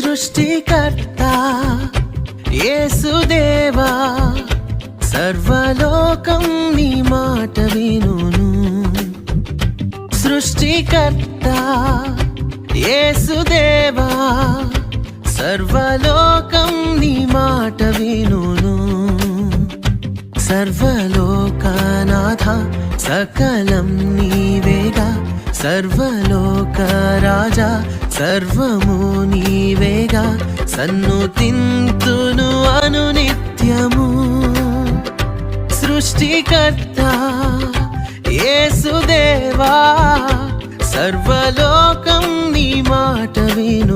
సృష్టికర్త యేసుదేవా, సర్వలోకం నీ మాట వినును. సృష్టికర్త యేసుదేవా, సర్వలోకం నీ మాట వినును. సర్వలోకనాథ సకలం నీవేగా, సర్వలోక రాజా సర్వము నీవేగా. సన్నుతింతును అనునిత్యము. సృష్టికర్త యేసుదేవా, సర్వలోకం నీ మాట విను.